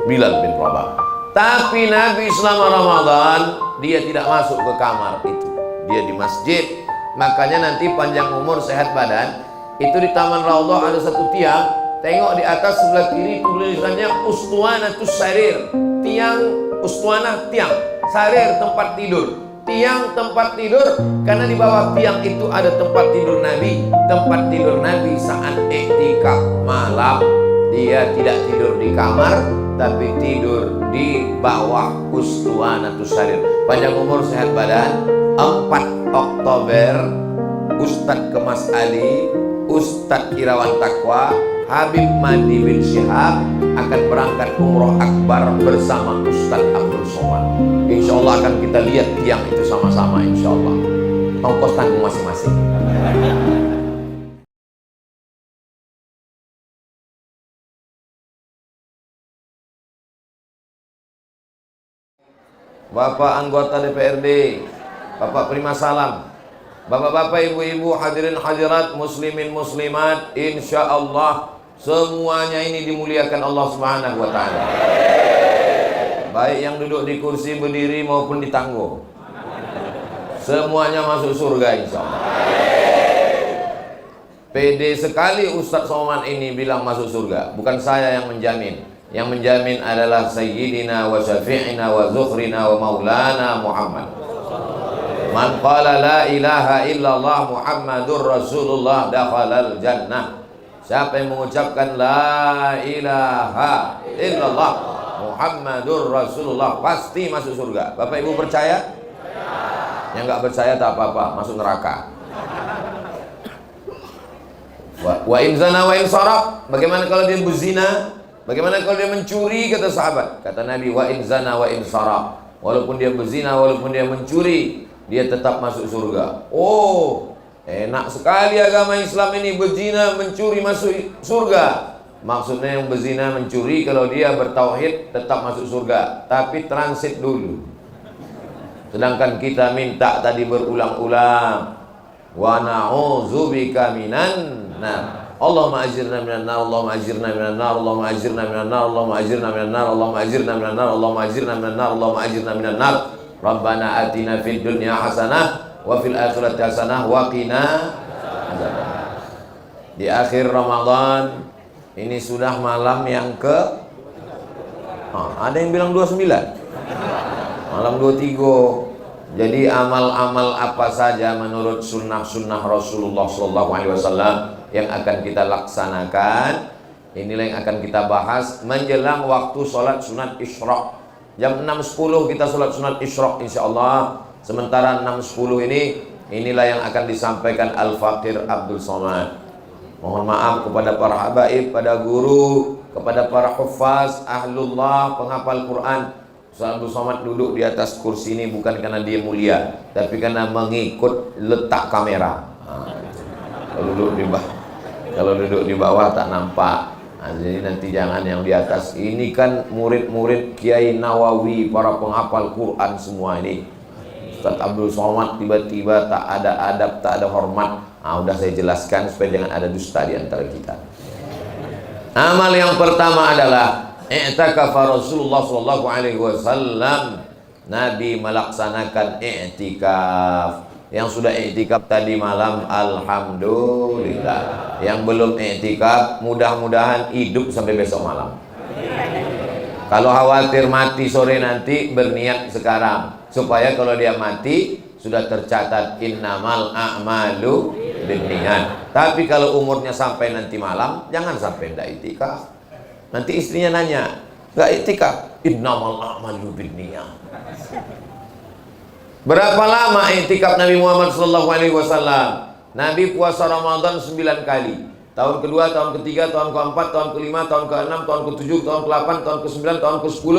Bilal bin Rabah. Tapi Nabi selama Ramadan dia tidak masuk ke kamar itu, dia di masjid. Makanya nanti panjang umur sehat badan itu di Taman Raudhah ada satu tiang, tengok di atas sebelah kiri tulisannya Ustuanatus Sarir. Tiang ustuanah, tiang, sarir tempat tidur, tiang tempat tidur, karena di bawah tiang itu ada tempat tidur Nabi. Tempat tidur Nabi saat iktikaf malam, dia tidak tidur di kamar tapi tidur di bawah Ustuanatus Sarir. Panjang umur sehat badan. 4 Oktober Ustadz Kemas Ali, Ustadz Irawan Taqwa, Habib Madi bin Syihab akan berangkat umroh akbar bersama Ustadz Abdul Somad. Insya Allah akan kita lihat tiang itu sama-sama, insya Allah. Ongkos tanggung masing-masing. Bapak anggota DPRD, Bapak Prima Salam, Bapak-bapak, ibu-ibu, hadirin hadirat, muslimin muslimat, insya Allah semuanya ini dimuliakan Allah Subhanahu wa Ta'ala. Baik yang duduk di kursi berdiri maupun di tanggo, semuanya masuk surga insya Allah. Pede sekali Ustadz Somad ini bilang masuk surga. Bukan saya yang menjamin. Yang menjamin adalah Sayyidina wa Syafi'ina wa Zukhrina wa Maulana Muhammad. Man qala la ilaha illallah Muhammadur Rasulullah dakhalal jannah. Siapa yang mengucapkan la ilaha illallah Muhammadur Rasulullah pasti masuk surga. Bapak Ibu percaya? Yang nggak percaya tak apa-apa, masuk neraka. Wa in zana wa in saraq. Bagaimana kalau dia berzina? Bagaimana kalau dia mencuri? Kata sahabat. Kata Nabi, wa in zana wa in saraq. Walaupun dia berzina, walaupun dia mencuri, dia tetap masuk surga. Oh, enak sekali agama Islam ini. Berzina, mencuri, masuk surga. Maksudnya yang berzina, mencuri, kalau dia bertauhid tetap masuk surga, tapi transit dulu. Sedangkan kita minta tadi berulang-ulang, wa na'udzubika minan nar. Allahumma ajirna minan nar, Allahumma ajirna minan nar, Allahumma ajirna minan nar, Allahumma ajirna minan nar, Allahumma ajirna minan nar, Allahumma ajirna minan nar, Allahumma ajirna minan nar. Rabbana atina fid dunya hasanah wa fil akhirati hasanah wa qina adzabannar. Di akhir Ramadan ini sudah malam yang ke ada yang bilang 29, malam 23. Jadi amal-amal apa saja menurut sunnah-sunnah Rasulullah SAW yang akan kita laksanakan, inilah yang akan kita bahas menjelang waktu sholat sunat Isyraq. Jam 6.10 kita sholat sunat Isyraq insyaallah. Sementara 6.10 inilah yang akan disampaikan Al-Faqir Abdul Somad. Mohon maaf kepada para habaib, pada guru, kepada para huffaz, ahlullah, penghafal Quran. Ustaz Abdul Somad duduk di atas kursi ini bukan karena dia mulia, tapi karena mengikut letak kamera. Kalau duduk di bawah tak nampak. Nah, jadi nanti jangan yang di atas. Ini kan murid-murid Kiai Nawawi, para penghafal Quran semua ini. Ustaz Abdul Somad tiba-tiba tak ada adab, tak ada hormat. Udah saya jelaskan supaya jangan ada dusta di antara kita. Amal yang pertama adalah i'tikafa Rasulullah SAW. Nabi melaksanakan i'tikaf. Yang sudah i'tikaf tadi malam, alhamdulillah. Yang belum i'tikaf, mudah-mudahan hidup sampai besok malam. Kalau khawatir mati sore nanti, berniat sekarang supaya kalau dia mati sudah tercatat innamal a'malu binniyat. Tapi kalau umurnya sampai nanti malam, jangan sampai tidak i'tikaf. Nanti istrinya nanya, nggak i'tikaf? Innamal a'malu binniyat. Berapa lama i'tikaf Nabi Muhammad SAW? Nabi puasa Ramadan 9 kali. Tahun kedua, tahun ketiga, tahun keempat, tahun kelima, tahun keenam, tahun ketujuh, tahun ke-8, tahun ke-9, tahun ke-10,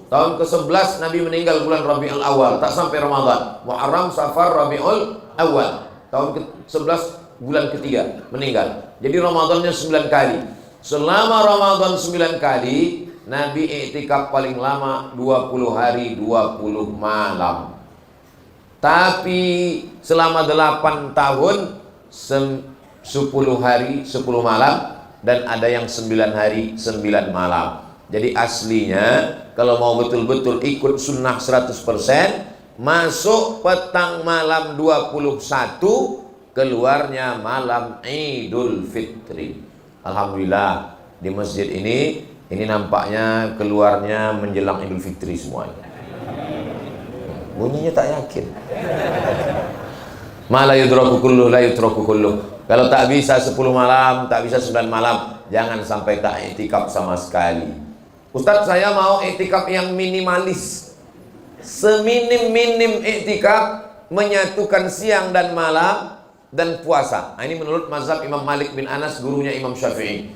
tahun ke-11 Nabi meninggal bulan Rabiul Awal, tak sampai Ramadan. Muharram, Safar, Rabiul Awal. Tahun ke-11 bulan ketiga meninggal. Jadi Ramadannya 9 kali. Selama Ramadan 9 kali, Nabi i'tikaf paling lama 20 hari 20 malam. Tapi selama 8 tahun 10 hari 10 malam, dan ada yang 9 hari 9 malam. Jadi aslinya kalau mau betul-betul ikut sunnah 100%, masuk petang malam 21, keluarnya malam Idul Fitri. Alhamdulillah di masjid ini nampaknya keluarnya menjelang Idul Fitri semuanya. Bunyinya tak yakin. Mala yudraku kulluh la yutraku kulluh. Kalau tak bisa 10 malam, tak bisa 9 malam, jangan sampai tak iktikaf sama sekali. Ustadz, saya mau iktikaf yang minimalis. Seminim-minim iktikaf, menyatukan siang dan malam dan puasa. Nah, ini menurut mazhab Imam Malik bin Anas, gurunya Imam Syafi'i.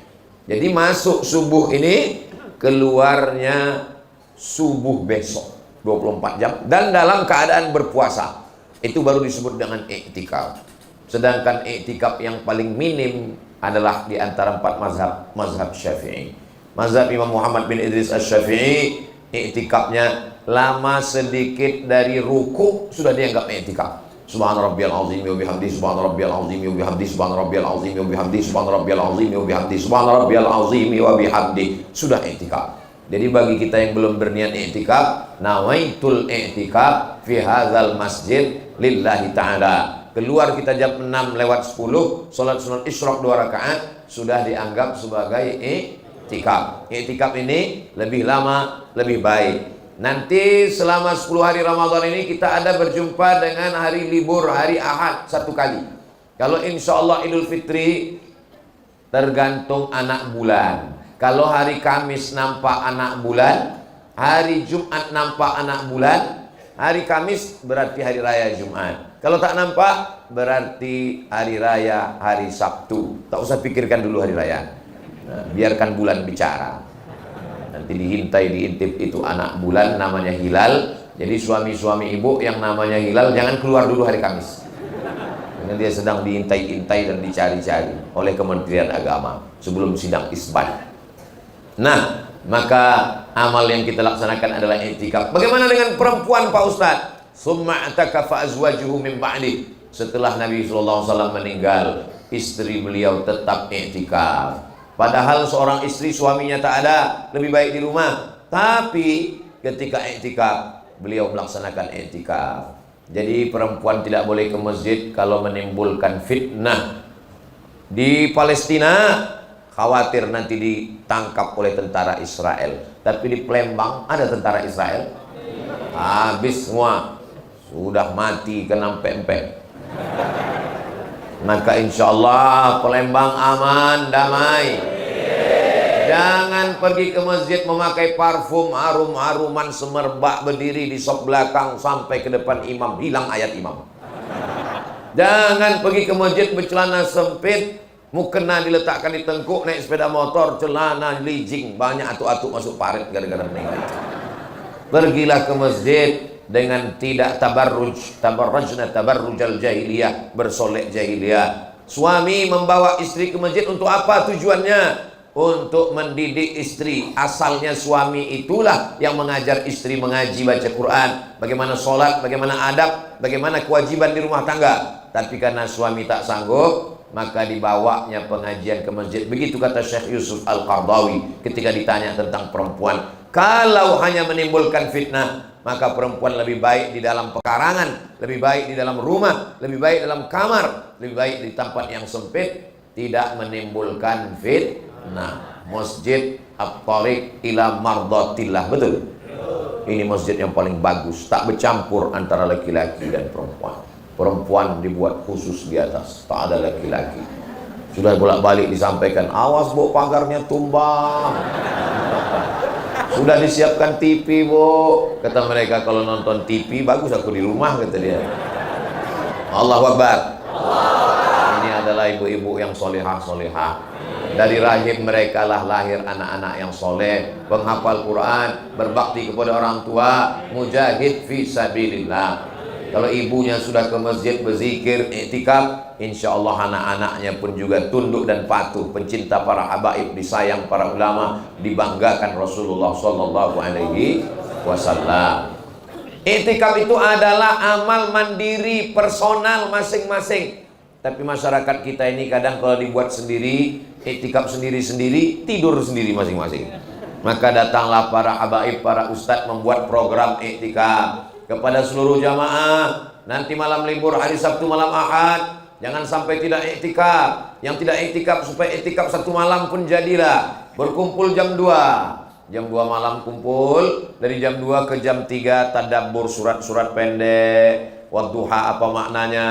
Jadi masuk subuh ini, keluarnya subuh besok 24 jam dan dalam keadaan berpuasa. Itu baru disebut dengan iktikaf. Sedangkan iktikaf yang paling minim adalah di antara 4 mazhab Syafi'i. Mazhab Imam Muhammad bin Idris Asy-Syafi'i, iktikafnya lama sedikit dari ruku sudah dianggap iktikaf. Subhana rabbiyal azim wa bihamdi, subhana rabbiyal azim wa bihamdi, subhana rabbiyal azim wa bihamdi, subhana rabbiyal azim wa bihamdi, subhana rabbiyal azim wa bihamdi, sudah iktikaf. Jadi bagi kita yang belum berniat iktikaf, nawaitul iktikaf fi hadzal masjid lillahi ta'ala. Keluar kita jam 6 lewat 10, sholat sunat isyraq 2 rakaat, sudah dianggap sebagai iktikaf. Iktikaf ini lebih lama, lebih baik. Nanti selama 10 hari Ramadan ini kita ada berjumpa dengan hari libur, hari Ahad 1 kali. Kalau insya Allah Idul Fitri tergantung anak bulan. Kalau hari Kamis nampak anak bulan, hari Jumat nampak anak bulan, hari Kamis berarti hari raya Jumat. Kalau tak nampak berarti hari raya hari Sabtu. Tak usah pikirkan dulu hari raya. Nah, biarkan bulan bicara. Nanti diintip itu anak bulan namanya hilal. Jadi suami-suami ibu yang namanya hilal jangan keluar dulu hari Kamis. Karena dia sedang diintai-intai dan dicari-cari oleh Kementerian Agama sebelum sidang isbat. Nah, maka amal yang kita laksanakan adalah iktikaf. Bagaimana dengan perempuan, Pak Ustadz? Summa atakafa azwajuhu min ba'di. Setelah Nabi SAW meninggal, istri beliau tetap iktikaf. Padahal seorang istri suaminya tak ada, lebih baik di rumah. Tapi ketika iktikaf, beliau melaksanakan iktikaf. Jadi perempuan tidak boleh ke masjid kalau menimbulkan fitnah. Di Palestina khawatir nanti ditangkap oleh tentara Israel. Tapi di Palembang ada tentara Israel? Habis semua. Sudah mati kena empek-empek. Maka insya Allah Palembang aman, damai. Jangan pergi ke masjid memakai parfum harum-haruman semerbak, berdiri di sop belakang sampai ke depan imam, hilang ayat imam. Jangan pergi ke masjid bercelana sempit, mukena diletakkan di tengkuk, naik sepeda motor, celana lijing, banyak atuk-atuk masuk parit gara-gara meninggal. Pergilah ke masjid dengan tidak tabarrujna tabarrujal jahiliyah, bersolek jahiliyah. Suami membawa istri ke masjid untuk apa tujuannya? Untuk mendidik istri. Asalnya suami itulah yang mengajar istri mengaji, baca Quran, bagaimana sholat, bagaimana adab, bagaimana kewajiban di rumah tangga. Tapi karena suami tak sanggup, maka dibawanya pengajian ke masjid. Begitu kata Syekh Yusuf Al-Qardawi ketika ditanya tentang perempuan. Kalau hanya menimbulkan fitnah, maka perempuan lebih baik di dalam pekarangan, lebih baik di dalam rumah, lebih baik dalam kamar, lebih baik di tempat yang sempit, tidak menimbulkan fitnah. Masjid At-Tariq ila Mardatillah, betul? Ini masjid yang paling bagus, tak bercampur antara laki-laki dan perempuan. Perempuan dibuat khusus di atas, tak ada laki-laki. Sudah bolak-balik disampaikan, awas bu, pagarnya tumbang. Sudah disiapkan TV bu, kata mereka. Kalau nonton TV bagus aku di rumah, kata dia. Allahu Akbar. Ini adalah ibu-ibu yang solehah-solehah. Dari rahim mereka lah lahir anak-anak yang soleh, penghafal Quran, berbakti kepada orang tua, mujahid fi sabilillah. Kalau ibunya sudah ke masjid berzikir, iktikaf, insya Allah anak-anaknya pun juga tunduk dan patuh, pencinta para habaib, disayang para ulama, dibanggakan Rasulullah Sallallahu Alaihi Wasallam. Iktikaf itu adalah amal mandiri, personal masing-masing. Tapi masyarakat kita ini kadang kalau dibuat sendiri, iktikaf sendiri-sendiri, tidur sendiri masing-masing. Maka datanglah para habaib, para ustadz membuat program iktikaf kepada seluruh jamaah. Nanti malam libur hari Sabtu, malam Ahad, jangan sampai tidak iktikaf. Yang tidak iktikaf supaya iktikaf satu malam pun jadilah. Berkumpul jam 2. Jam 2 malam kumpul, dari jam 2 ke jam 3 tadabbur surat-surat pendek. Wadduha apa maknanya,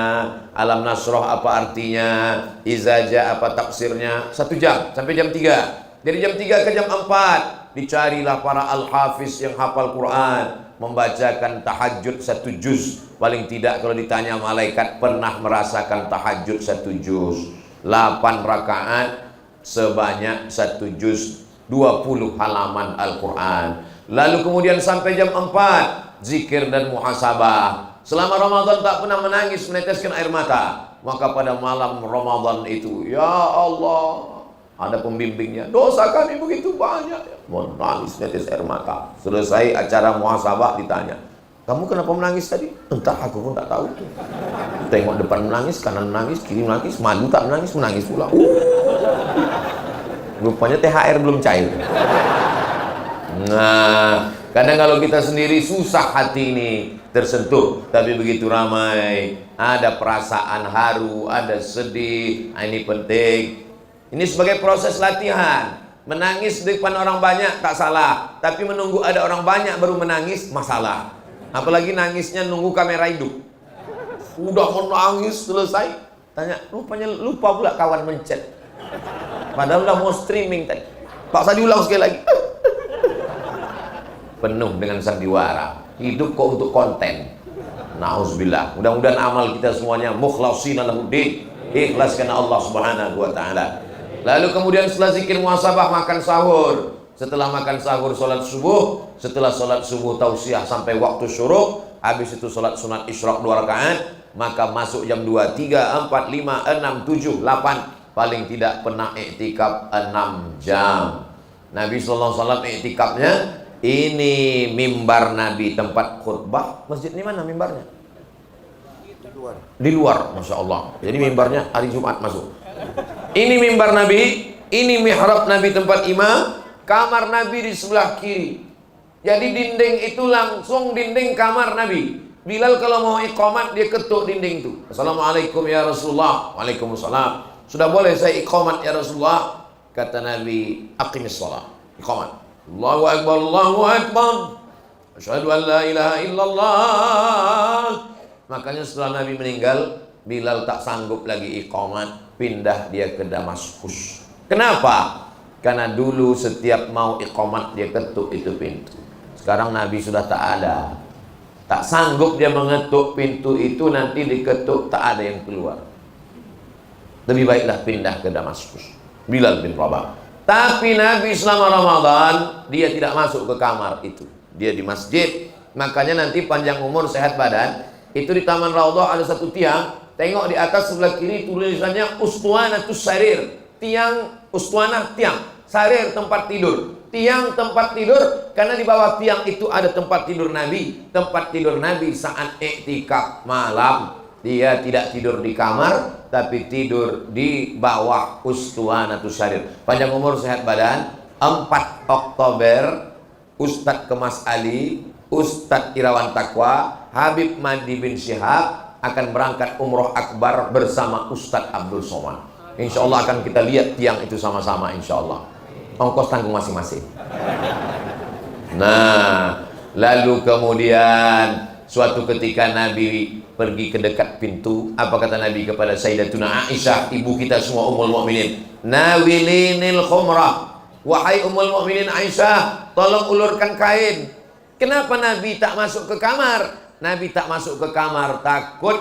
Alam Nasroh apa artinya, Izaja apa tafsirnya. 1 jam sampai jam 3. Dari jam 3 ke jam 4 dicarilah para al-hafiz yang hafal Quran, membacakan tahajud 1 juz. Paling tidak kalau ditanya malaikat, pernah merasakan tahajud 1 juz. 8 rakaat sebanyak 1 juz, 20 halaman Al-Quran. Lalu kemudian sampai jam 4 zikir dan muhasabah. Selama Ramadan tak pernah menangis, meneteskan air mata. Maka pada malam Ramadan itu, ya Allah, ada pembimbingnya, dosa kami begitu banyak, menangis, netes air mata. Selesai acara muhasabah ditanya, kamu kenapa menangis tadi? Entah, aku pun tak tahu. Tengok depan menangis, kanan menangis, kiri menangis, maju tak menangis, menangis pula. Rupanya THR belum cair. Nah, kadang kalau kita sendiri susah hati ini tersentuh, tapi begitu ramai, ada perasaan haru, ada sedih. Nah, ini penting. Ini sebagai proses latihan. Menangis di depan orang banyak tak salah, tapi menunggu ada orang banyak baru menangis masalah. Apalagi nangisnya nunggu kamera hidup. Udah menangis selesai, tanya, rupanya lupa pula kawan mencet. Padahal udah mau streaming tadi. Paksa diulang sekali lagi. Penuh dengan sandiwara. Hidup kok untuk konten. Nauzubillah. Mudah-mudahan amal kita semuanya mukhlashina lahuddin. Ikhlas karena Allah Subhanahu wa taala. Lalu kemudian setelah zikir muhasabah makan sahur. Setelah makan sahur salat subuh. Setelah salat subuh tausiah sampai waktu syuruk. Habis itu salat sunat isyraq 2 rakaat. Maka masuk jam 2, 3, 4, 5, 6, 7, 8. Paling tidak pernah iktikaf 6 jam. Nabi SAW iktikafnya, ini mimbar Nabi, tempat khutbah. Masjid ini mana mimbarnya? Di luar, Masya Allah. Jadi mimbarnya hari Jumat masuk. Ini mimbar Nabi, ini mihrab Nabi tempat imam, kamar Nabi di sebelah kiri. Jadi dinding itu langsung dinding kamar Nabi. Bilal kalau mau iqamat dia ketuk dinding itu. Assalamualaikum ya Rasulullah. Waalaikumsalam. Sudah boleh saya iqamat ya Rasulullah? Kata Nabi, aqimis shalah. Iqamat. Allahu akbar, Allahu akbar. Asyhadu an la ilaha illallah. Makanya setelah Nabi meninggal, Bilal tak sanggup lagi iqamat, pindah dia ke Damaskus. Kenapa? Karena dulu setiap mau iqamat dia ketuk itu pintu. Sekarang Nabi sudah tak ada. Tak sanggup dia mengetuk pintu itu, nanti diketuk tak ada yang keluar. Lebih baiklah pindah ke Damaskus. Bilal bin Rabah. Tapi Nabi selama Ramadan dia tidak masuk ke kamar itu. Dia di masjid. Makanya nanti panjang umur sehat badan. Itu di Taman Raudhah ada satu tiang. Tengok di atas sebelah kiri tulisannya Ustuanatus Sarir. Tiang, ustuanah tiang. Sarir tempat tidur. Tiang tempat tidur, karena di bawah tiang itu ada tempat tidur Nabi. Tempat tidur Nabi saat iktikaf malam. Dia tidak tidur di kamar, tapi tidur di bawah Ustuanatus Sarir. Panjang umur sehat badan. 4 Oktober Ustadz Kemas Ali, Ustadz Irawan Taqwa, Habib Madi bin Syihab akan berangkat umroh akbar bersama Ustadz Abdul Somad. Insya Allah akan kita lihat tiang itu sama-sama, insya Allah. Ongkos tanggung masing-masing. Nah, lalu kemudian suatu ketika Nabi pergi ke dekat pintu. Apa kata Nabi kepada Sayyidatuna Aisyah, ibu kita semua Ummul Mukminin? Nawilinil khumrah. Wahai Ummul Mukminin Aisyah, tolong ulurkan kain. Kenapa Nabi tak masuk ke kamar? Nabi tak masuk ke kamar takut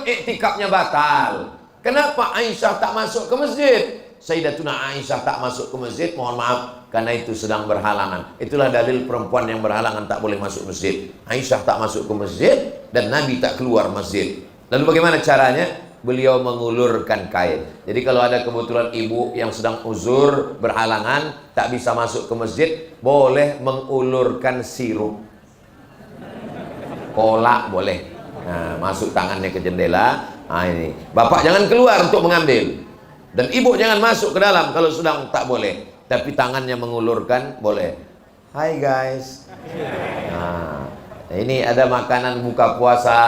iktikafnya batal. Kenapa Aisyah tak masuk ke masjid? Sayyidatuna Aisyah tak masuk ke masjid, mohon maaf, karena itu sedang berhalangan. Itulah dalil perempuan yang berhalangan tak boleh masuk masjid. Aisyah tak masuk ke masjid dan Nabi tak keluar masjid. Lalu bagaimana caranya? Beliau mengulurkan kain. Jadi kalau ada kebetulan ibu yang sedang uzur, berhalangan, tak bisa masuk ke masjid, boleh mengulurkan sirup. Kolak boleh. Nah, masuk tangannya ke jendela. Nah, ini. Bapak jangan keluar untuk mengambil. Dan ibu jangan masuk ke dalam kalau sedang tak boleh. tapi tangannya mengulurkan, boleh. Hai guys. Nah, ini ada makanan buka puasa.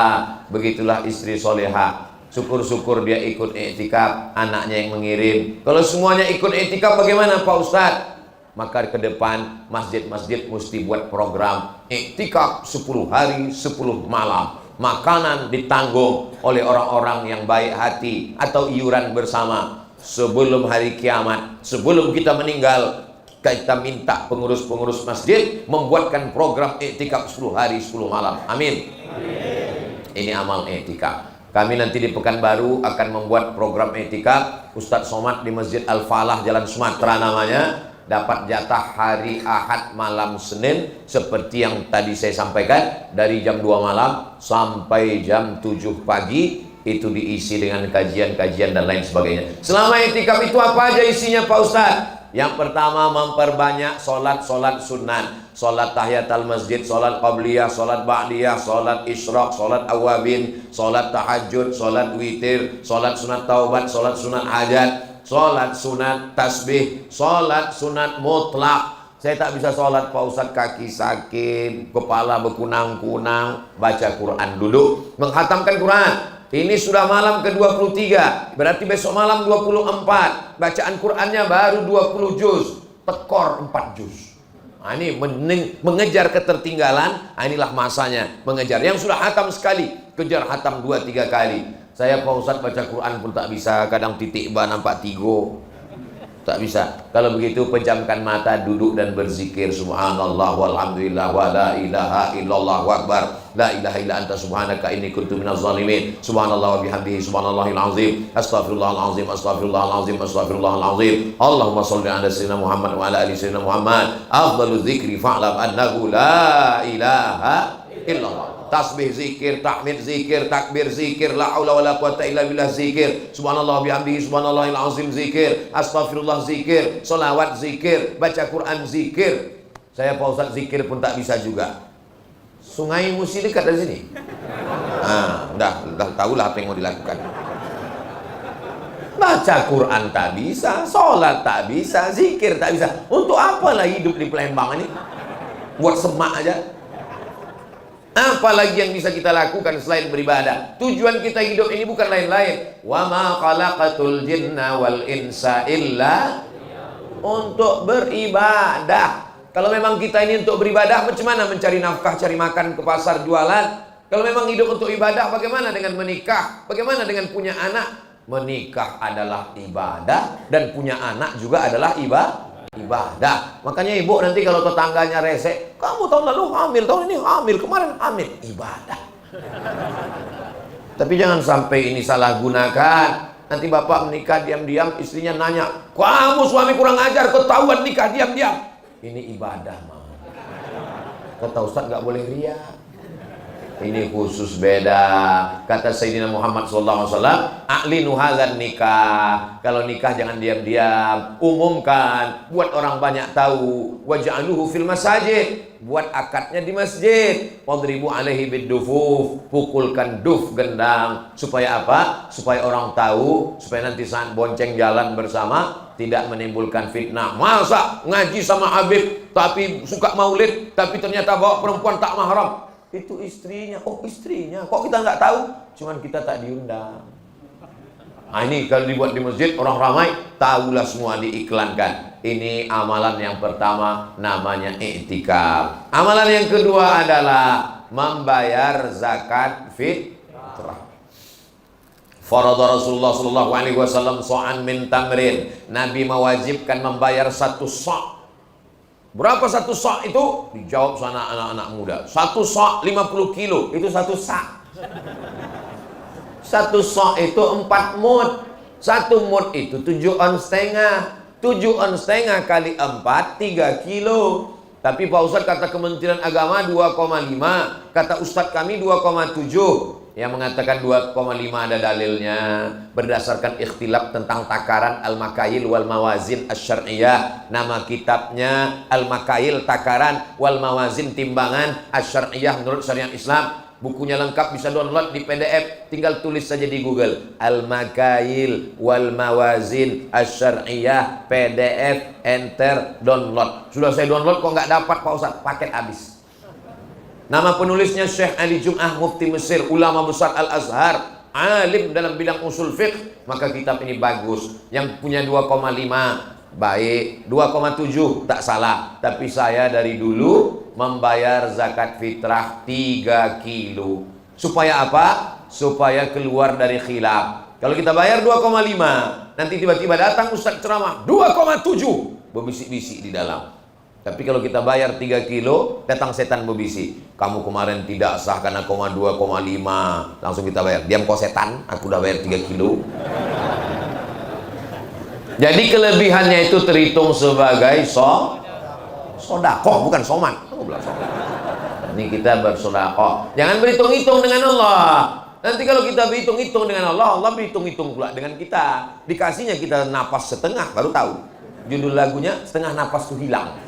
Begitulah istri soleha. Syukur-syukur dia ikut iktikaf, anaknya yang mengirim. Kalau semuanya ikut iktikaf bagaimana Pak Ustadz? Maka ke depan masjid-masjid mesti buat program iktikaf 10 hari 10 malam. Makanan ditanggung oleh orang-orang yang baik hati atau iuran bersama. Sebelum hari kiamat, sebelum kita meninggal, kita minta pengurus-pengurus masjid membuatkan program iktikaf 10 hari 10 malam. Amin. Ini amal iktikaf. Kami nanti di Pekanbaru akan membuat program iktikaf. Ustadz Somad di Masjid Al-Falah Jalan Sumatera namanya, dapat jatah hari Ahad malam Senin seperti yang tadi saya sampaikan, dari jam 2 malam sampai jam 7 pagi. Itu diisi dengan kajian-kajian dan lain sebagainya. Selama iktikaf itu apa aja isinya Pak Ustadz? Yang pertama, memperbanyak solat-solat sunat, solat tahiyatul masjid, solat qabliyah, solat ba'diyah, solat isyraq, solat awabin, solat tahajud, solat witir, solat sunat taubat, solat sunat hajat, solat sunat tasbih, solat sunat mutlak. Saya tak bisa solat Pak Ustadz, kaki sakit, kepala berkunang-kunang, baca Quran dulu, menghatamkan Quran. Ini sudah malam ke-23, berarti besok malam 24. Bacaan Qur'annya baru 20 juz, tekor 4 juz. Nah, ini mengejar ketertinggalan. Nah, inilah masanya mengejar. Yang sudah hatam sekali, kejar hatam 2-3 kali. Saya Pak Ustadz baca Quran pun tak bisa, kadang titik ba nampak tigo. Tak bisa. Kalau begitu pejamkan mata, duduk dan berzikir subhanallah walhamdulillah wa la ilaha illallah wa akbar. La ilaha illa anta subhanaka inni kuntu minaz zalimin. Subhanallah wa bihamdihi subhanallahil azim. Astaghfirullahal azim, astaghfirullahal azim, astaghfirullahal azim. Allahumma shalli ala sayyidina Muhammad wa ala ali sayyidina Muhammad. Afdhaluz zikri fa'lam annahu la ilaha illallah. Tasbih zikir, tahmid zikir, takbir zikir, la haula wala quwata illa billah zikir, subhanallah bihamdihi subhanallahil azim zikir, astaghfirullah zikir, salawat zikir, baca Quran zikir. Saya Pak Ustadz zikir pun tak bisa juga. Sungai Musi dekat dari sini. Nah, udah tahulah apa yang mau dilakukan. Baca Quran tak bisa, sholat tak bisa, zikir tak bisa. Untuk apalah hidup di Palembang ini? Buat semak aja. Apalagi yang bisa kita lakukan selain beribadah? Tujuan kita hidup ini bukan lain-lain. Wa ma khalaqatul jinna wal insa illa untuk beribadah. Kalau memang kita ini untuk beribadah, macam mana mencari nafkah, cari makan ke pasar, jualan? Kalau memang hidup untuk ibadah, bagaimana dengan menikah? Bagaimana dengan punya anak? Menikah adalah ibadah dan punya anak juga adalah ibadah. Makanya ibu nanti kalau tetangganya rese, kamu tahun lalu hamil, tahun ini hamil, kemarin hamil, ibadah. Tapi jangan sampai ini salah gunakan. Nanti bapak menikah diam-diam, istrinya nanya, kamu suami kurang ajar, ketahuan nikah diam-diam. Ini ibadah mah. Kata Ustadz nggak boleh riya. Ini khusus beda. Kata Sayyidina Muhammad SAW, a'linu hadzal nikah. Kalau nikah jangan diam-diam, umumkan, buat orang banyak tahu. Waj'aluhu fil masajid, buat akadnya di masjid. Wadribu alaihi biddufuf, pukulkan duf gendang. Supaya apa? Supaya orang tahu, supaya nanti saat bonceng jalan bersama tidak menimbulkan fitnah. Masa ngaji sama Habib tapi suka maulid, tapi ternyata bawa perempuan tak mahram. Itu istrinya. Oh istrinya, kok kita nggak tahu? Cuman kita tak diundang. Nah ini kalau dibuat di masjid, orang ramai, tahulah semua diiklankan. Ini amalan yang pertama, namanya i'tikaf. Amalan yang kedua adalah membayar zakat fitrah. Farada Rasulullah sallallahu alaihi wasallam sa'an min tamrin. Nabi mewajibkan membayar 1 sa'. Berapa 1 sa' itu? Dijawab sana anak-anak muda. 1 sa' 50 kilo, itu 1 sa'. 1 sa' itu 4 mud. 1 mud itu 7 on setengah. 7 on setengah kali 4, 3 kilo. Tapi Pak Ustadz kata Kementerian Agama 2,5. Kata Ustadz kami 2,7. Yang mengatakan 2,5 ada dalilnya berdasarkan ikhtilaf tentang takaran al-makail wal mawazin asy-syar'iyyah. Nama kitabnya al-makail takaran wal mawazin timbangan asy-syar'iyyah menurut syariat Islam. Bukunya lengkap, bisa download di PDF. Tinggal tulis saja di Google. Al-Makail wal Mawazin Asy-Syar'iyyah PDF, enter, download. Sudah saya download kok nggak dapat Pak Ustadz, paket habis. Nama penulisnya Syekh Ali Jum'ah, Mufti Mesir, ulama besar Al-Azhar, alim dalam bidang usul fiqh. Maka kitab ini bagus. Yang punya 2,5 baik, 2,7 tak salah. Tapi saya dari dulu membayar zakat fitrah 3 kilo. Supaya apa? Supaya keluar dari khilaf. Kalau kita bayar 2,5, nanti tiba-tiba datang ustaz ceramah 2,7, berbisik-bisik di dalam. Tapi kalau kita bayar 3 kilo, datang setan berbisik, kamu kemarin tidak sah karena 2,5. Langsung kita bayar. Diam kau setan, aku udah bayar 3 kilo. Jadi kelebihannya itu terhitung sebagai sodakoh, bukan soman. Ini kita bersodakoh. Jangan berhitung-hitung dengan Allah. Nanti kalau kita berhitung-hitung dengan Allah, Allah berhitung-hitung pula dengan kita. Dikasihnya kita napas setengah, baru tahu. Judul lagunya setengah napas tuh hilang.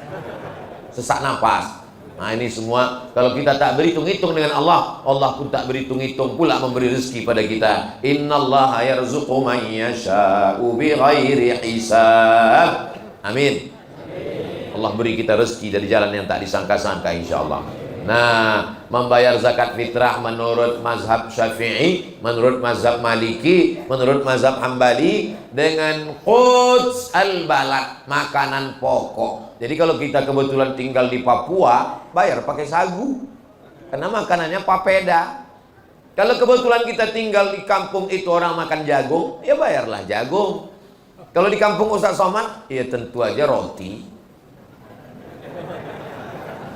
Sesak napas. Nah ini semua kalau kita tak berhitung-hitung dengan Allah, Allah pun tak berhitung-hitung pula memberi rezeki pada kita. Innallaha yarzuqu man yasha'u bighairi hisab. Amin. Allah beri kita rezeki dari jalan yang tak disangka-sangka insyaallah. Nah, membayar zakat fitrah menurut mazhab Syafi'i, menurut mazhab Maliki, menurut mazhab Hambali dengan quds al-balad, makanan pokok. Jadi kalau kita kebetulan tinggal di Papua, bayar pakai sagu. Karena makanannya papeda. Kalau kebetulan kita tinggal di kampung itu orang makan jagung, ya bayarlah jagung. Kalau di kampung Ustaz Somad, ya tentu aja roti.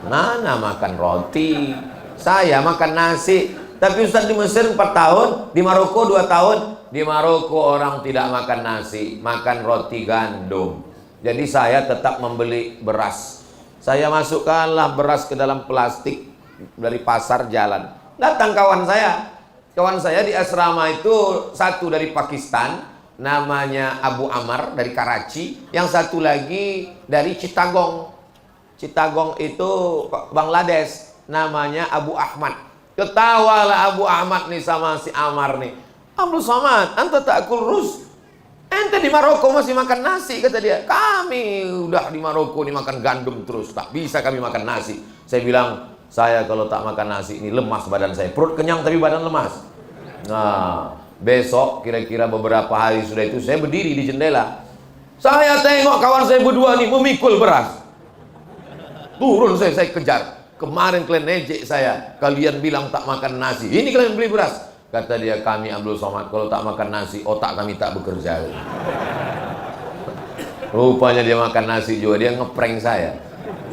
Mana makan roti? Saya makan nasi. Tapi Ustaz di Mesir 4 tahun, di Maroko 2 tahun. Di Maroko orang tidak makan nasi, makan roti gandum. Jadi saya tetap membeli beras. Saya masukkanlah beras ke dalam plastik dari pasar jalan. Datang kawan saya di asrama itu, satu dari Pakistan, namanya Abu Amar dari Karachi, yang satu lagi dari Chittagong. Chittagong itu Bangladesh, namanya Abu Ahmad. Ketawalah Abu Ahmad nih sama si Amar nih. Abdul Somad, anta ta'kul rus. Ente di Maroko masih makan nasi, kata dia. Kami udah di Maroko nih makan gandum terus, tak bisa kami makan nasi. Saya bilang, saya kalau tak makan nasi ini lemas badan saya. Perut kenyang tapi badan lemas. Nah, besok kira-kira beberapa hari sudah itu saya berdiri di jendela. Saya tengok kawan saya berdua nih memikul beras. Turun saya kejar. Kemarin kalian ejek saya, kalian bilang tak makan nasi, ini kalian beli beras. Kata dia, kami Abdul Somad kalau tak makan nasi, otak kami tak bekerja. Rupanya dia makan nasi juga, dia ngeprank saya.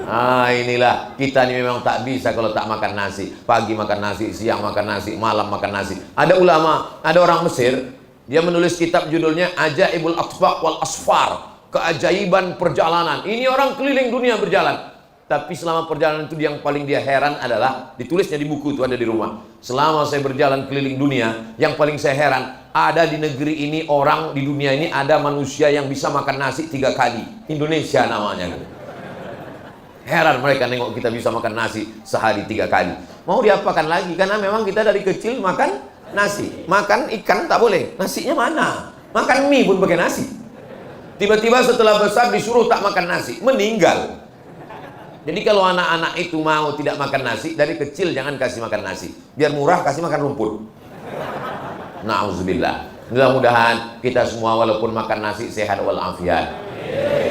Ah inilah, kita ini memang tak bisa kalau tak makan nasi. Pagi makan nasi, siang makan nasi, malam makan nasi. Ada ulama, ada orang Mesir, dia menulis kitab judulnya Ajaibul Atbaq wal Asfar, keajaiban perjalanan. Ini orang keliling dunia berjalan. Tapi selama perjalanan itu yang paling dia heran adalah, ditulisnya di buku itu, ada di rumah. Selama saya berjalan keliling dunia, yang paling saya heran, ada di negeri ini orang, di dunia ini ada manusia yang bisa makan nasi 3 kali. Indonesia namanya. Heran mereka nengok kita bisa makan nasi sehari 3 kali. Mau diapakan lagi? Karena memang kita dari kecil makan nasi. Makan ikan tak boleh. Nasinya mana? Makan mie pun pakai nasi. Tiba-tiba setelah besar disuruh tak makan nasi, meninggal. Jadi kalau anak-anak itu mau tidak makan nasi, dari kecil jangan kasih makan nasi. Biar murah, kasih makan rumput. Na'udzubillah. Mudah-mudahan kita semua walaupun makan nasi sehat walafiat.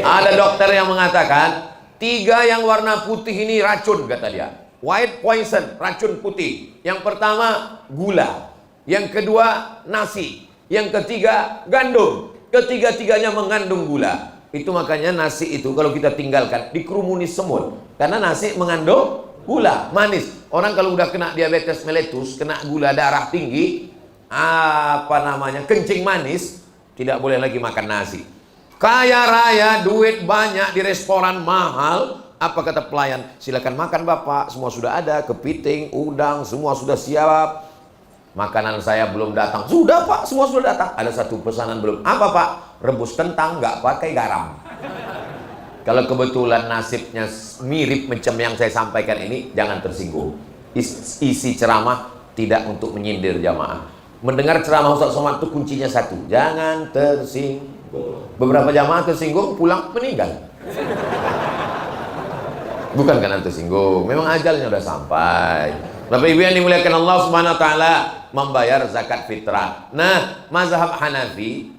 Ada dokter yang mengatakan 3 yang warna putih ini racun, kata dia. White poison, racun putih. Yang pertama gula, yang kedua nasi, yang ketiga gandum. Ketiga-tiganya mengandung gula. Itu makanya nasi itu kalau kita tinggalkan dikerumuni semut. Karena nasi mengandung gula, manis. Orang kalau udah kena diabetes mellitus, kena gula darah tinggi, kencing manis, tidak boleh lagi makan nasi. Kaya raya, duit banyak di restoran mahal, apa kata pelayan? Silakan makan Bapak, semua sudah ada, kepiting, udang, semua sudah siap. Makanan saya belum datang. Sudah Pak, semua sudah datang. Ada satu pesanan belum. Apa Pak? Rebus kentang nggak pakai garam. Kalau kebetulan nasibnya mirip macam yang saya sampaikan ini, jangan tersinggung. Isi ceramah tidak untuk menyindir jamaah. Mendengar ceramah Ustaz Somad itu kuncinya satu, jangan tersinggung. Beberapa jamaah tersinggung, pulang meninggal. Bukan karena tersinggung, memang ajalnya sudah sampai. Bapak Ibu yang dimuliakan Allah Subhanahu wa taala, membayar zakat fitrah. Nah, mazhab Hanafi,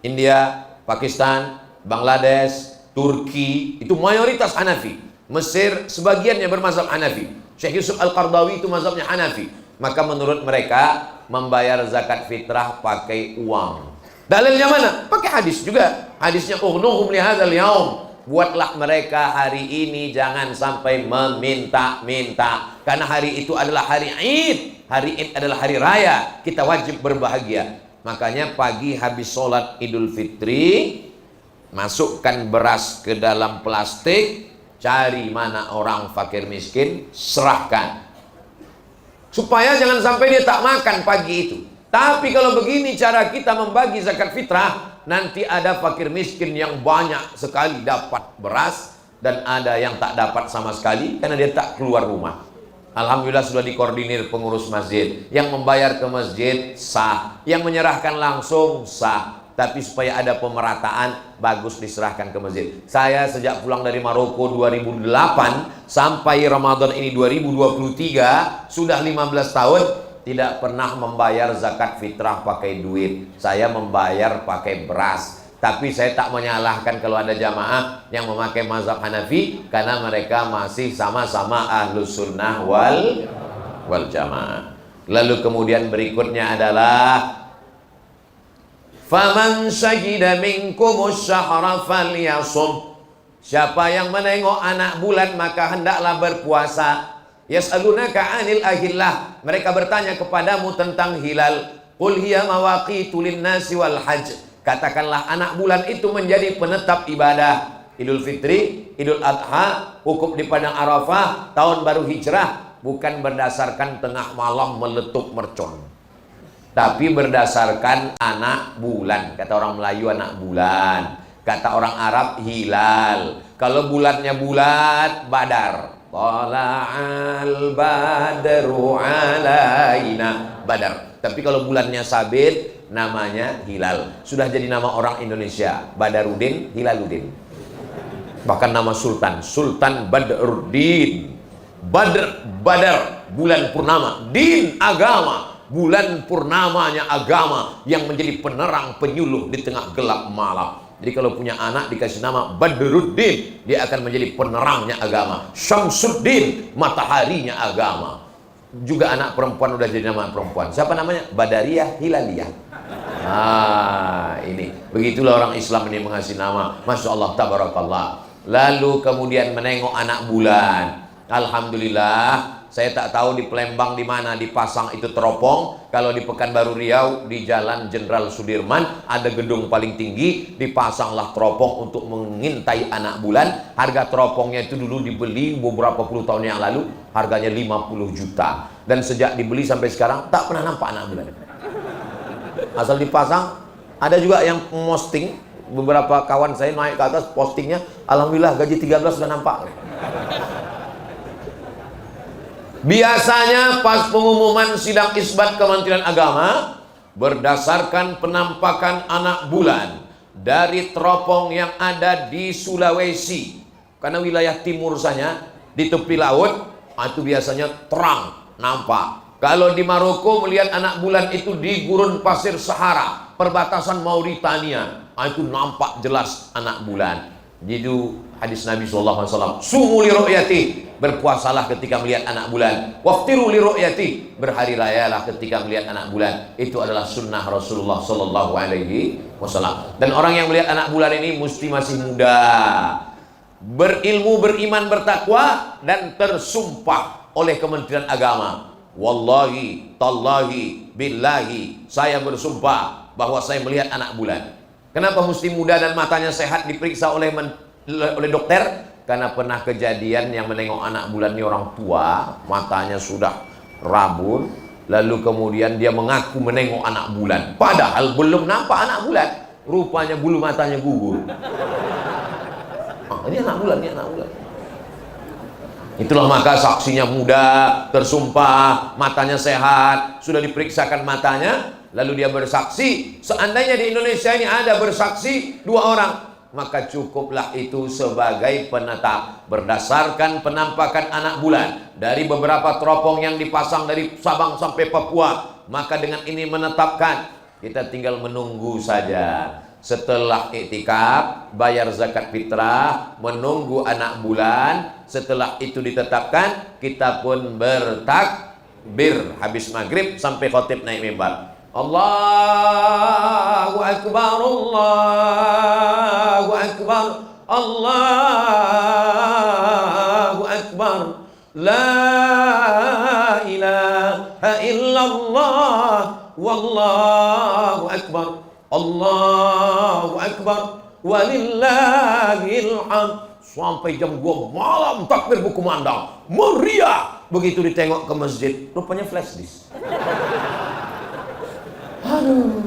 India, Pakistan, Bangladesh, Turki, itu mayoritas Hanafi. Mesir sebagiannya bermazhab Hanafi. Syekh Yusuf Al-Qardawi itu mazhabnya Hanafi. Maka menurut mereka membayar zakat fitrah pakai uang. Dalilnya mana? Pakai hadis juga. Hadisnya ughnuhum li hadzal yaum. Buatlah mereka hari ini jangan sampai meminta-minta. Karena hari itu adalah hari Id. Hari Id adalah hari raya. Kita wajib berbahagia. Makanya pagi habis sholat Idul Fitri, masukkan beras ke dalam plastik, cari mana orang fakir miskin, serahkan. Supaya jangan sampai dia tak makan pagi itu. Tapi kalau begini cara kita membagi zakat fitrah, nanti ada fakir miskin yang banyak sekali dapat beras, dan ada yang tak dapat sama sekali karena dia tak keluar rumah. Alhamdulillah sudah dikoordinir pengurus masjid. Yang membayar ke masjid sah, yang menyerahkan langsung sah. Tapi supaya ada pemerataan, bagus diserahkan ke masjid. Saya sejak pulang dari Maroko 2008 sampai Ramadan ini 2023, sudah 15 tahun tidak pernah membayar zakat fitrah pakai duit. Saya membayar pakai beras. Tapi saya tak menyalahkan kalau ada jamaah yang memakai mazhab Hanafi, karena mereka masih sama-sama ahlus sunnah wal jamaah. Lalu kemudian berikutnya adalah faman syahida minkumus syahra falyasum. Siapa yang menengok anak bulan maka hendaklah berpuasa. Yas'alunaka 'anil ahillah. Mereka bertanya kepadamu tentang hilal. Qul hiya mawaqitu lin-nasi wal hajj. Katakanlah anak bulan itu menjadi penetap ibadah. Idul Fitri, Idul Adha, wukuf di padang Arafah, tahun baru hijrah, bukan berdasarkan tengah malam meletup mercon, tapi berdasarkan anak bulan. Kata orang Melayu anak bulan, kata orang Arab hilal. Kalau bulannya bulat, badar. Tala'al badru alaina, badar. Tapi kalau bulannya sabit, namanya hilal. Sudah jadi nama orang Indonesia, Badarudin, Hilaluddin. Bahkan nama sultan, Sultan Badruddin. Badar, bulan purnama. Din, agama. Bulan purnamanya agama yang menjadi penerang penyuluh di tengah gelap malam. Jadi kalau punya anak dikasih nama Badruddin, dia akan menjadi penerangnya agama. Syamsuddin, mataharinya agama. Juga anak perempuan udah jadi nama perempuan. Siapa namanya? Badariyah Hilaliyah. Ini begitulah orang Islam ini mengasih nama. Masya Allah, tabarakallah. Lalu kemudian menengok anak bulan. Alhamdulillah, saya tak tahu di Palembang di mana dipasang itu teropong. Kalau di Pekanbaru Riau di Jalan Jenderal Sudirman ada gedung paling tinggi, dipasanglah teropong untuk mengintai anak bulan. Harga teropongnya itu dulu dibeli beberapa puluh tahun yang lalu, harganya 50 juta. Dan sejak dibeli sampai sekarang tak pernah nampak anak bulan. Asal dipasang. Ada juga yang posting, beberapa kawan saya naik ke atas postingnya, alhamdulillah gaji 13 sudah nampak. Biasanya pas pengumuman sidang isbat Kementerian Agama, berdasarkan penampakan anak bulan dari teropong yang ada di Sulawesi, karena wilayah timur sana di tepi laut itu biasanya terang nampak. Kalau di Maroko melihat anak bulan itu di gurun pasir Sahara, perbatasan Mauritania, itu nampak jelas anak bulan. Jadi hadis Nabi SAW, sumu li ru'yati, berpuasalah ketika melihat anak bulan. Waftiru li ru'yati, berhari rayalah ketika melihat anak bulan. Itu adalah sunnah Rasulullah SAW. Dan orang yang melihat anak bulan ini mesti masih muda, berilmu, beriman, bertakwa, dan tersumpah oleh Kementerian Agama. Wallahi, tallahi, billahi, saya bersumpah bahwa saya melihat anak bulan. Kenapa mesti muda dan matanya sehat diperiksa oleh dokter? Karena pernah kejadian yang menengok anak bulan ini orang tua, matanya sudah rabun, lalu kemudian dia mengaku menengok anak bulan, padahal belum nampak anak bulan, rupanya bulu matanya gugur. Ini anak bulan, ini anak bulan. Itulah maka saksinya muda, tersumpah, matanya sehat, sudah diperiksakan matanya, lalu dia bersaksi. Seandainya di Indonesia ini ada bersaksi 2 orang, maka cukuplah itu sebagai penetap berdasarkan penampakan anak bulan dari beberapa teropong yang dipasang dari Sabang sampai Papua. Maka dengan ini menetapkan, kita tinggal menunggu saja. Setelah iktikaf, bayar zakat fitrah, menunggu anak bulan. Setelah itu ditetapkan, kita pun bertakbir habis maghrib sampai khatib naik mimbar. Allahu Akbar, Allahu Akbar, Allahu Akbar, la ilaha illallah, wallahu akbar, Allahu Akbar, walillahil hamd. Sampai jam 2 malam takbir berkumandang, meriah. Begitu ditengok ke masjid, rupanya flash disk. Aduh,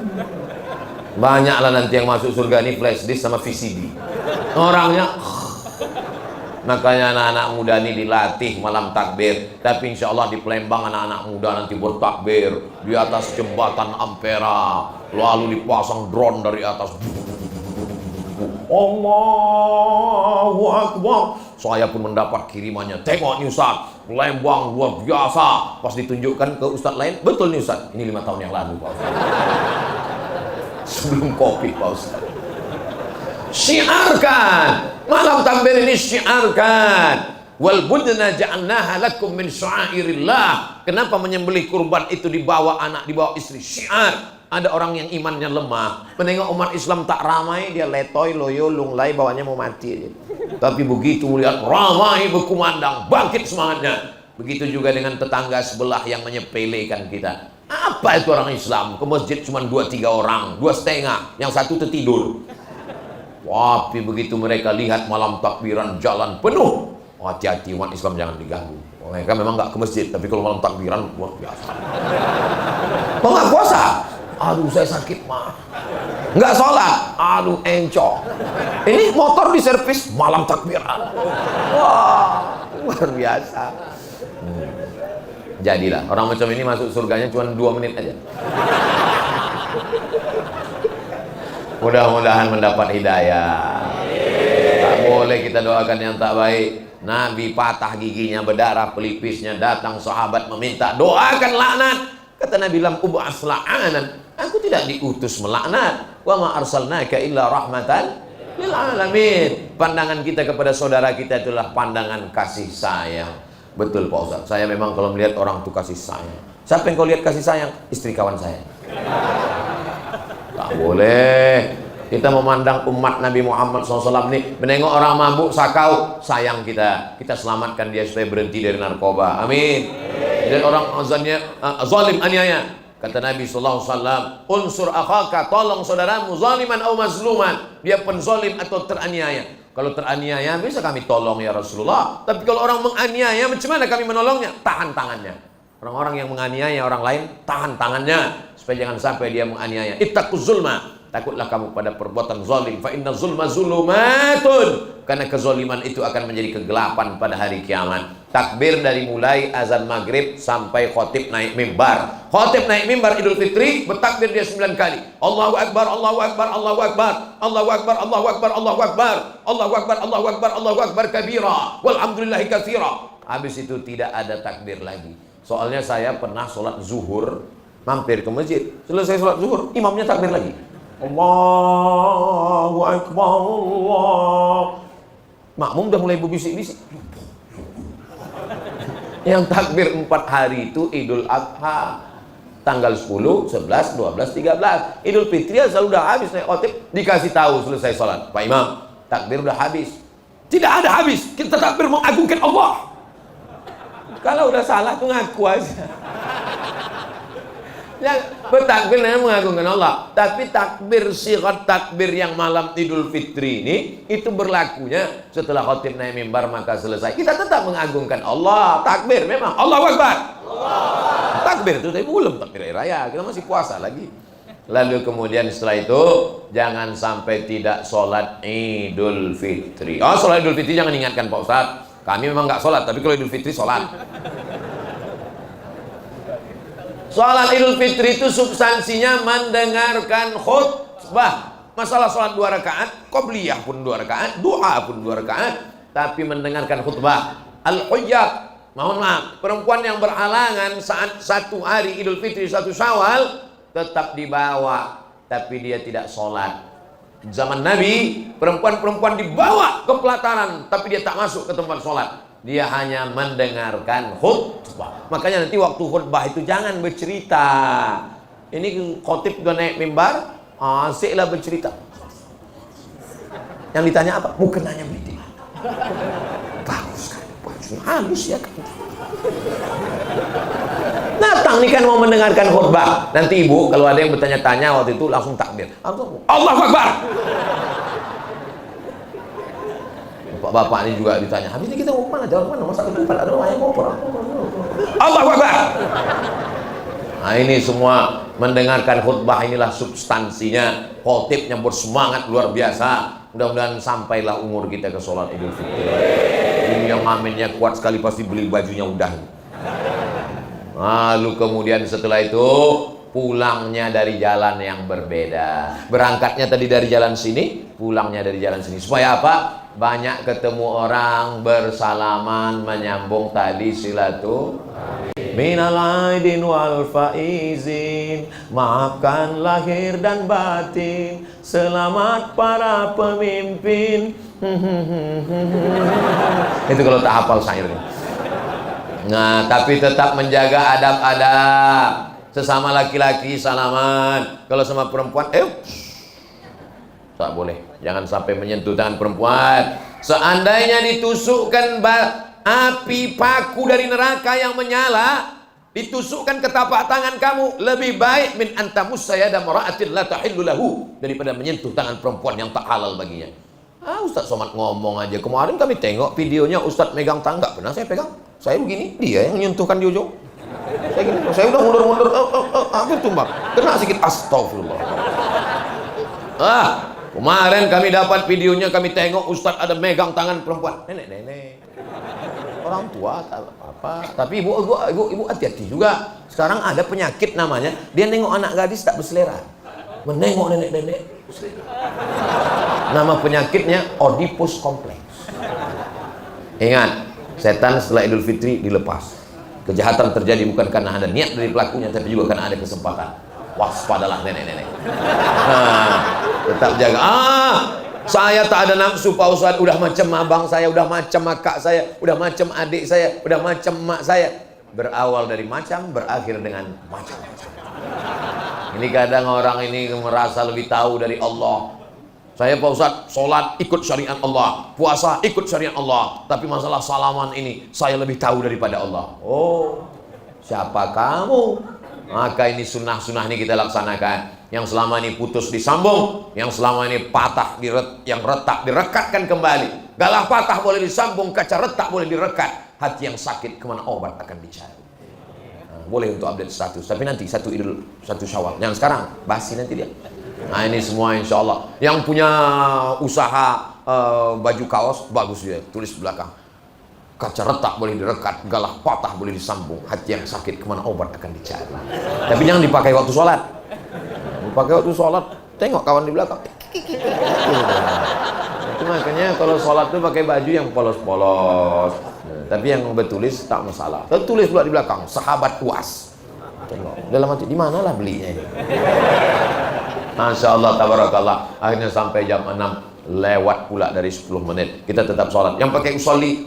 banyaklah nanti yang masuk surga ini flash disk sama VCD. Orangnya makanya anak-anak muda ini dilatih malam takbir. Tapi insya Allah di Palembang anak-anak muda nanti bertakbir di atas jembatan Ampera, lalu dipasang drone dari atas. Allahu Akbar. Saya pun mendapat kirimannya. Tengok nih Ustaz, Palembang luar biasa. Pas ditunjukkan ke Ustaz lain, betul nih Ustaz, ini 5 tahun yang lalu Pak Ustaz. Sebelum Covid Pak Ustaz. Syiarkan malam takbir ini, syiarkan. Wal budna ja'alnaha lakum min sya'airillah. Kenapa menyembelih kurban itu dibawa anak, dibawa istri? Syiar. Ada orang yang imannya lemah, menengok umat Islam tak ramai, dia letoy, loyo, lunglai, bawanya mau mati aja. Tapi begitu melihat ramai berkumandang, bangkit semangatnya. Begitu juga dengan tetangga sebelah yang menyepelekan kita. Apa itu orang Islam? Ke masjid cuma 2-3 orang, 2,5, yang satu tertidur. Tapi begitu mereka lihat malam takbiran jalan penuh, hati-hati umat Islam jangan diganggu. Mereka memang nggak ke masjid, tapi kalau malam takbiran luar biasa. Kok nggak puasa? Aduh saya sakit mah. Nggak sholat? Aduh encok. Ini motor diservis malam takbiran. Wah luar biasa. Jadilah orang macam ini masuk surganya cuma 2 menit aja. Mudah-mudahan mendapat hidayah. Tak boleh kita doakan yang tak baik. Nabi patah giginya, berdarah pelipisnya, datang sahabat meminta doakan laknat. Kata Nabi, lam ub'as la'anan, aku tidak diutus melaknat. Wa ma arsalnaka illa rahmatan lil alamin. Pandangan kita kepada saudara kita itulah pandangan kasih sayang. Betul Pak Ustaz, saya memang kalau melihat orang itu kasih sayang. Siapa yang kau lihat kasih sayang? Istri kawan saya. Tak boleh. Kita memandang umat Nabi Muhammad SAW ini, menengok orang mabuk, sakau, sayang kita. Kita selamatkan dia supaya berhenti dari narkoba. Amin. Dan orang zalim, aniaya. Kata Nabi SAW, unsur akhaka, tolong saudaramu, zaliman atau mazluman. Dia penzalim atau teraniaya. Kalau teraniaya bisa kami tolong ya Rasulullah. Tapi kalau orang menganiaya, macam mana kami menolongnya? Tahan tangannya. Orang-orang yang menganiaya orang lain, tahan tangannya supaya jangan sampai dia menganiaya. Ittaquz zulma, takutlah kamu pada perbuatan zalim. Fa inna zulma zulumatun, karena kezaliman itu akan menjadi kegelapan pada hari kiamat. Takbir dari mulai azan maghrib sampai khatib naik mimbar. Khatib naik mimbar Idul Fitri, bertakbir dia 9 kali. Allahu Akbar, Allahu Akbar, Allahu Akbar, Allahu Akbar, Allahu Akbar, Allahu Akbar, Allahu Akbar, Allahu Akbar, Allahu Akbar kabira, walhamdulillahi katsira. Habis itu tidak ada takbir lagi. Soalnya saya pernah sholat zuhur, mampir ke masjid. Selesai sholat zuhur, imamnya takbir lagi. Allahu Akbar, Allah. Makmum udah mulai berbisik-bisik. Yang takbir 4 hari itu Idul Adha, tanggal 10, 11, 12, 13. Idul Fitri asal udah habis naik khotib, dikasih tahu selesai sholat, Pak Imam, takbir udah habis. Tidak ada habis, kita takbir mengagungkan Allah. Kalau udah salah tuh ngaku aja. Ya, bertakbir namanya mengagungkan Allah. Tapi takbir, sigat takbir yang malam Idul Fitri ini, itu berlakunya setelah khatib naik mimbar maka selesai. Kita tetap mengagungkan Allah. Takbir memang Allahu Akbar. Allah. Takbir itu tapi belum takbir raya. Kita masih puasa lagi. Lalu kemudian setelah itu jangan sampai tidak sholat Idul Fitri. Oh, sholat Idul Fitri jangan ingatkan Pak Ustaz. Kami memang nggak sholat, tapi kalau Idul Fitri sholat. Sholat Idul Fitri itu substansinya mendengarkan khutbah. Masalah sholat 2 rakaat, qobliyah pun 2 rakaat, doa pun 2 rakaat, tapi mendengarkan khutbah. Al-Hujjah, mohon maaf, perempuan yang berhalangan saat 1 hari Idul Fitri, 1 Syawal, tetap dibawa, tapi dia tidak sholat. Zaman Nabi, perempuan-perempuan dibawa ke pelataran, tapi dia tak masuk ke tempat sholat. Dia hanya mendengarkan khutbah. Makanya nanti waktu khutbah itu jangan bercerita. Ini khotib udah naik mimbar, asiklah bercerita. Yang ditanya apa? Mukenanya beli. Bagus kan, bajunya halus ya kan. Datang nih kan mau mendengarkan khutbah. Nanti ibu kalau ada yang bertanya-tanya waktu itu langsung takbir. Allahu Akbar. Bapak ini juga ditanya, habis ini kita mau kemana? Jalan mana? Masa ke tempat ada orang yang ngobrol. Allahu Akbar. Nah ini semua mendengarkan khutbah inilah substansinya. Khotibnya bersemangat luar biasa. Mudah-mudahan sampailah umur kita ke sholat Idul Fitri. Ini yang aminnya kuat sekali pasti beli bajunya udah. Lalu kemudian setelah itu pulangnya dari jalan yang berbeda. Berangkatnya tadi dari jalan sini, pulangnya dari jalan sini. Supaya apa? Banyak ketemu orang, bersalaman, menyambung tadi silaturahmi. Minal aidin wal faizin, maafkan lahir dan batin, selamat para pemimpin. Itu kalau tak hafal syairnya. Nah, tapi tetap menjaga adab-adab. Sesama laki-laki salaman, kalau sama perempuan, tak boleh. Jangan sampai menyentuh tangan perempuan. Seandainya ditusukkan api paku dari neraka yang menyala, ditusukkan ke tapak tangan kamu, lebih baik min antamus sayada mara'atin la tahillu lahu, daripada menyentuh tangan perempuan yang tak halal baginya. Ustaz Somad ngomong aja. Kemarin kami tengok videonya Ustaz megang tangga, pernah saya pegang. Saya begini, dia yang menyentuhkan di ujung. Saya gini, saya udah mundur-mundur, hampir tumbang. Kena sedikit, astagfirullah. Kemarin kami dapat videonya, kami tengok Ustaz ada megang tangan perempuan. Nenek-nenek, orang tua apa. Tapi ibu hati-hati juga. Sekarang ada penyakit namanya, dia nengok anak gadis tak berselera, menengok nenek-nenek berselera. Nama penyakitnya Oedipus Complex. Ingat, setan setelah Idul Fitri dilepas. Kejahatan terjadi bukan karena ada niat dari pelakunya, tapi juga karena ada kesempatan. Waspadalah nenek-nenek. Tetap jaga. Saya tak ada nafsu Pak Ustaz. Udah macam abang saya, udah macam kakak saya, udah macam adik saya, udah macam mak saya. Berawal dari macam, berakhir dengan macam-macam. Ini kadang orang ini merasa lebih tahu dari Allah. Saya Pak Ustaz, sholat ikut syariat Allah, puasa ikut syariat Allah, tapi masalah salaman ini saya lebih tahu daripada Allah. Oh, siapa kamu? Maka ini sunnah-sunnah ini kita laksanakan. Yang selama ini putus disambung, yang selama ini patah yang retak direkatkan kembali. Galah patah boleh disambung, kaca retak boleh direkat. Hati yang sakit kemana obat akan dicari. Boleh untuk update status, tapi nanti 1 Syawal. Jangan sekarang, basi nanti dia. Nah ini semua insya Allah. Yang punya usaha baju kaos, bagus dia, tulis belakang. Kaca retak boleh direkat, galah patah boleh disambung, hati yang sakit kemana obat akan dicari. Tapi jangan dipakai waktu sholat. Dipakai waktu sholat, tengok kawan di belakang. Itu makanya kalau sholat tuh pakai baju yang polos-polos. Tapi yang bertulis tak masalah. Tertulis pula di belakang, sahabat UAS. Tengok, dalam hati, di mana lah belinya ini? Masya Allah, tabarakallah. Akhirnya sampai jam 6 lewat pula dari 10 menit. Kita tetap sholat. Yang pakai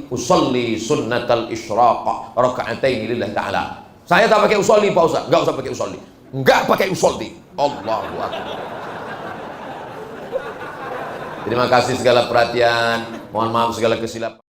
usolli sunnatal isyraq raka'ataini lillahi ta'ala. Saya tak pakai usolli Pak Ustaz. Enggak usah pakai usolli. Enggak pakai usolli. Allahu Akbar. Terima kasih segala perhatian. Mohon maaf segala kesilapan.